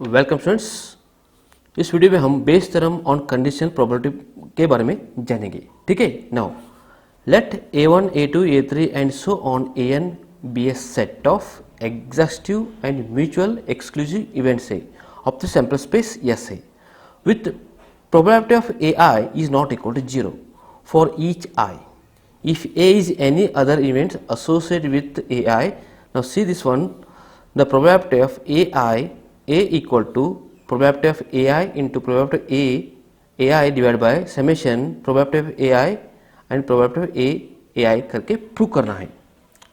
Welcome students. इस video में हम Bayes theorem on conditional probability के बारे में जानेंगे। ठीक है, now let a1 a2 a3 and so on an be a set of exhaustive and mutual exclusive events है of the sample space S है with probability of ai is not equal to 0 for each I if a is any other event associated with ai. Now see this one, the probability of a equal to probability of ai into probability of ai divided by summation probability of ai and probability of ai करके prove करना है।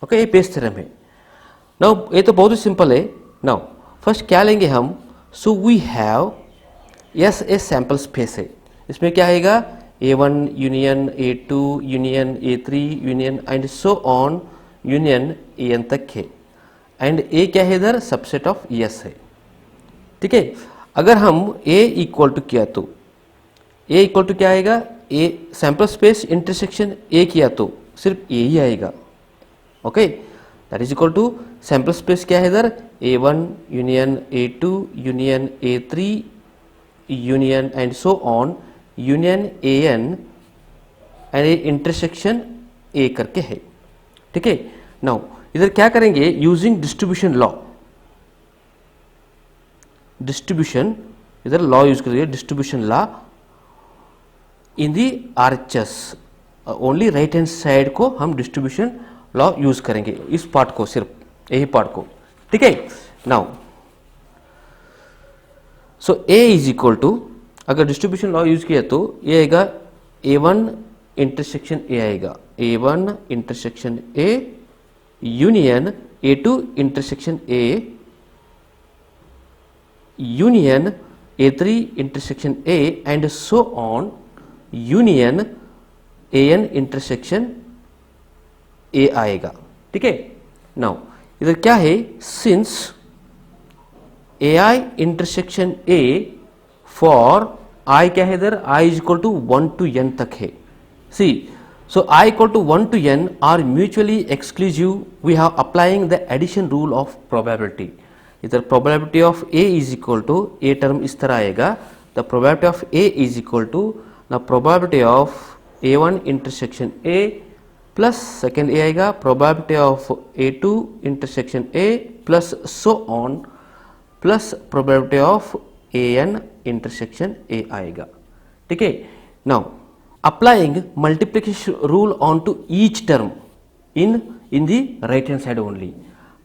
Okay, ये Bayes theorem है। Now ये तो बहुत ही simple है। नाउ फर्स्ट क्या लेंगे हम, so we have yes a sample space है। इसमें क्या आएगा, a1 union a2 union a3 union and so on union an तक है। एंड a क्या है इधर, सबसेट ऑफ यस है। ठीक है, अगर हम a इक्वल टू किया तो a इक्वल टू क्या आएगा, a sample space intersection a किया तो सिर्फ a ही आएगा। Okay, that is equal to sample space क्या है इधर, a1 union a2 union a3 union and so on union an and intersection a करके है। ठीक है, नाउ इधर क्या करेंगे, यूजिंग डिस्ट्रीब्यूशन लॉ, डिस्ट्रीब्यूशन इधर लॉ यूज करेंगे, distribution law in the RHS only right hand side को हम डिस्ट्रीब्यूशन लॉ यूज करेंगे, इस पार्ट को, सिर्फ यही पार्ट को। ठीक है, now so a is equal to, अगर डिस्ट्रीब्यूशन लॉ यूज किया तो ये आएगा a1 इंटरसेक्शन a आएगा, a1 intersection a union a2 intersection a union a3 intersection a and so on union an intersection a आएगा। ठीक है, नाउ इधर क्या है, since ai intersection a for i क्या है इधर, i is equal to 1 to n तक है। See, so i equal to 1 to n are mutually exclusive, we have applying the addition rule of probability. इधर probability of a is equal to, a term इस तरह आएगा, the probability of a is equal to the probability of a1 intersection a plus second a आएगा, probability of a2 intersection a plus so on plus probability of an intersection a आएगा। ठीक है, now applying multiplication rule on to each term in the right hand side only.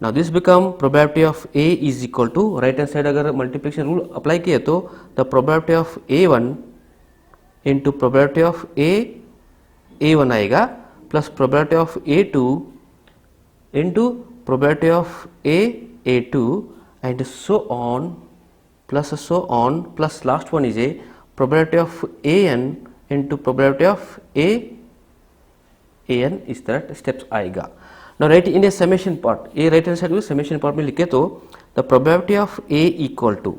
Now this become probability of a is equal to, right hand side अगर multiplication rule apply किया तो the probability of a1 into probability of a1 आएगा plus probability of a2 into probability of a2 and so on plus last one is a probability of an into probability of an इस तरह steps आएगा। now write in a summation part, a right hand side को summation part में लिखे तो the probability of a equal to,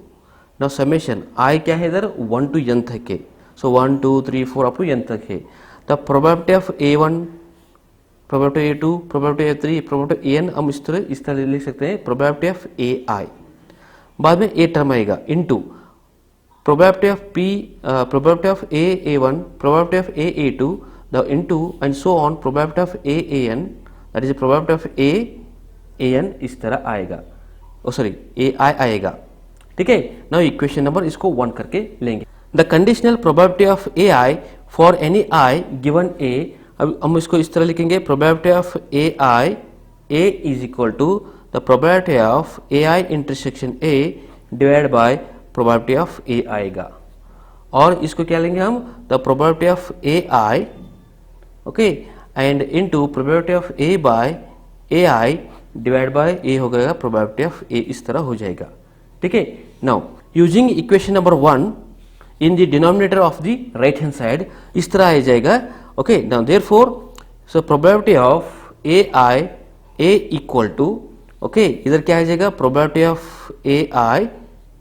now summation I क्या है इधर 1 to n तक है, so 1 2 3 4 up to n तक है। the probability of a1 probability a2 probability a3 probability an हम इस तरह लिख सकते हैं, probability of ai बाद में a टर्म आएगा into probability of p probability of a1 probability of a2 the into and so on probability of an, that is the probability of an इस तरह आएगा, सॉरी ai आएगा। ठीक है, now equation number इसको 1 करके लेंगे। The conditional probability of ai for any i given a, अब हम इसको इस तरह लिखेंगे, probability of ai a is equal to the probability of ai intersection a divided by probability of a आएगा। और इसको क्या लेंगे हम, the probability of ai okay and into probability of a by ai divided by a हो गएगा probability of a, इस तरह हो जाएगा। ठीक है, now using equation number 1 in the denominator of the right hand side इस तरह आ जाएगा। okay, now therefore so probability of a equal to, okay इधर क्या आ जाएगा, probability of ai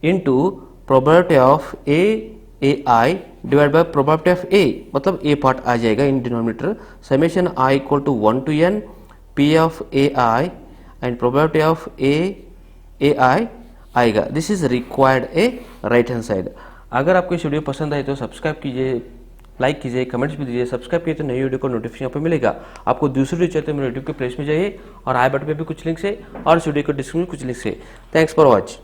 into probability of ai divide by probability of a, मतलब a part आ जाएगा in denominator, summation i equal to 1 to n p of ai and probability of ai आएगा। This is required a right hand side. अगर आपको इस video पसंद आए तो सब्सक्राइब कीजिए, लाइक कीजिए, कमेंट्स भी दीजिए। सब्सक्राइब किए तो नई वीडियो को नोटिफिकेशन पे मिलेगा। आपको दूसरी वीडियो चाहिए तो मेरे यूट्यूब के प्लेलिस्ट में जाइए और आई बटन पे भी कुछ लिंक्स है और इस वीडियो को डिस्क्रिप्शन में कुछ लिंक्स है। Thanks for watch.